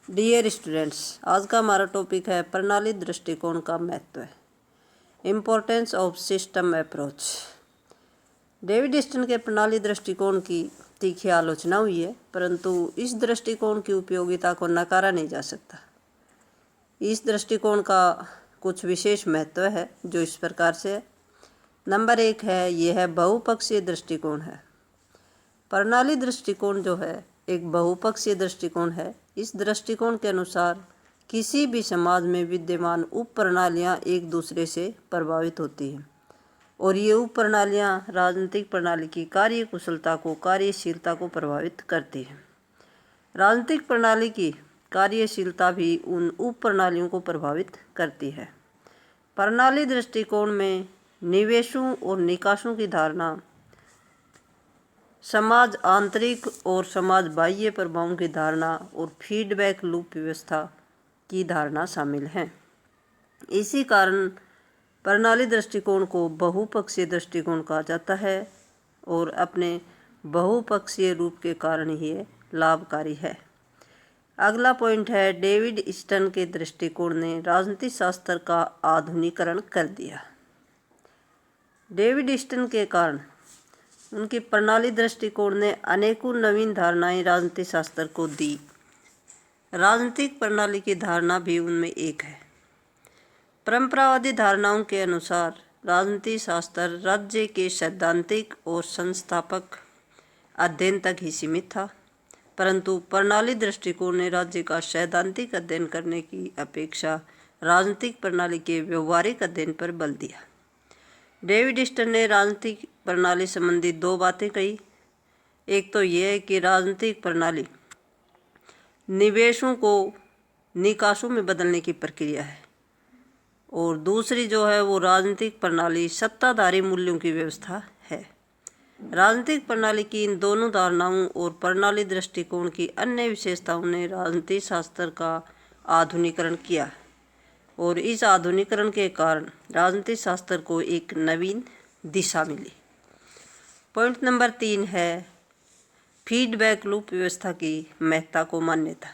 Dear students, आज का हमारा टॉपिक है प्रणाली दृष्टिकोण का महत्व, importance of system approach. David Easton के प्रणाली दृष्टिकोण की तीखी आलोचना हुई है, परंतु इस दृष्टिकोण की उपयोगिता को नकारा नहीं जा सकता। इस दृष्टिकोण का कुछ विशेष महत्व है जो इस प्रकार से है। नंबर 1 है, यह है बहुपक्षीय दृष्टिकोण है। प्रणाली दृष्टिकोण जो है एक बहुपक्षीय दृष्टिकोण है। इस दृष्टिकोण के अनुसार किसी भी समाज में विद्यमान उप प्रणालियाँ एक दूसरे से प्रभावित होती हैं और ये उप प्रणालियाँ राजनीतिक प्रणाली की कार्य कुशलता को, कार्यशीलता को प्रभावित करती हैं। राजनीतिक प्रणाली की कार्यशीलता भी उन उप प्रणालियों को प्रभावित करती है। प्रणाली दृष्टिकोण में निवेशों और निकासों की धारणा, समाज आंतरिक और समाज बाह्य प्रभावों की धारणा और फीडबैक लूप व्यवस्था की धारणा शामिल हैं। इसी कारण प्रणाली दृष्टिकोण को बहुपक्षीय दृष्टिकोण कहा जाता है और अपने बहुपक्षीय रूप के कारण ही ये लाभकारी है। अगला पॉइंट है, डेविड ईस्टन के दृष्टिकोण ने राजनीति शास्त्र का आधुनिकीकरण कर दिया। डेविड ईस्टन के कारण उनकी प्रणाली दृष्टिकोण ने अनेकों नवीन धारणाएं राजनीति शास्त्र को दी। राजनीतिक प्रणाली की धारणा भी उनमें एक है। परंपरावादी धारणाओं के अनुसार राजनीति शास्त्र राज्य के सैद्धांतिक और संस्थापक अध्ययन तक ही सीमित था, परंतु प्रणाली दृष्टिकोण ने राज्य का सैद्धांतिक अध्ययन करने की अपेक्षा राजनीतिक प्रणाली के व्यवहारिक अध्ययन पर बल दिया। डेविड ईस्टन ने राजनीतिक प्रणाली संबंधी दो बातें कही। एक तो यह है कि राजनीतिक प्रणाली निवेशों को निकासों में बदलने की प्रक्रिया है और दूसरी जो है वो राजनीतिक प्रणाली सत्ताधारी मूल्यों की व्यवस्था है। राजनीतिक प्रणाली की इन दोनों धारणाओं और प्रणाली दृष्टिकोण की अन्य विशेषताओं ने राजनीति शास्त्र का आधुनिकीकरण किया और इस आधुनिकीकरण के कारण राजनीति शास्त्र को एक नवीन दिशा मिली। पॉइंट नंबर 3 है, फीडबैक लूप व्यवस्था की महत्ता को मान्यता।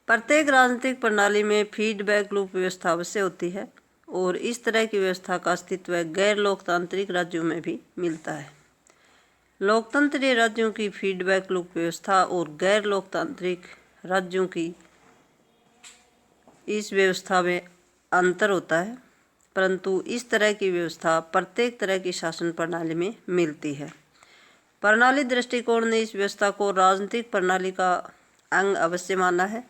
प्रत्येक राजनीतिक प्रणाली में फीडबैक लूप व्यवस्था अवश्य होती है और इस तरह की व्यवस्था का अस्तित्व गैर लोकतांत्रिक राज्यों में भी मिलता है। लोकतंत्रीय राज्यों की फीडबैक लूप व्यवस्था और गैर लोकतांत्रिक राज्यों की इस व्यवस्था में अंतर होता है, परंतु इस तरह की व्यवस्था प्रत्येक तरह की शासन प्रणाली में मिलती है। प्रणाली दृष्टिकोण ने इस व्यवस्था को राजनीतिक प्रणाली का अंग अवश्य माना है।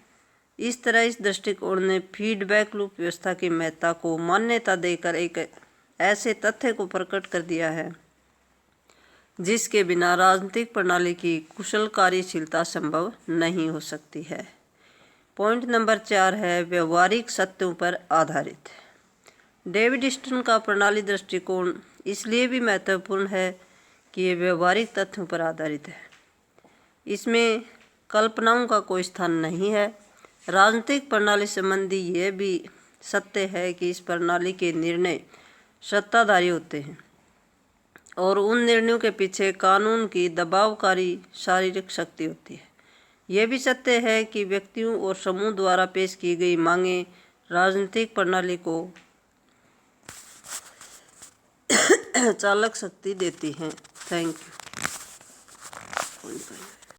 इस तरह इस दृष्टिकोण ने फीडबैक लूप व्यवस्था की महत्ता को मान्यता देकर एक ऐसे तथ्य को प्रकट कर दिया है जिसके बिना राजनीतिक प्रणाली की कुशल कार्यशीलता संभव नहीं हो सकती है। पॉइंट नंबर 4 है, व्यवहारिक सत्यों पर आधारित। डेविड ईस्टन का प्रणाली दृष्टिकोण इसलिए भी महत्वपूर्ण है कि ये व्यवहारिक तथ्यों पर आधारित है। इसमें कल्पनाओं का कोई स्थान नहीं है। राजनीतिक प्रणाली संबंधी यह भी सत्य है कि इस प्रणाली के निर्णय सत्ताधारी होते हैं और उन निर्णयों के पीछे कानून की दबावकारी शारीरिक शक्ति होती है। यह भी सत्य है कि व्यक्तियों और समूह द्वारा पेश की गई मांगें राजनीतिक प्रणाली को चालक शक्ति देती हैं। Thank you.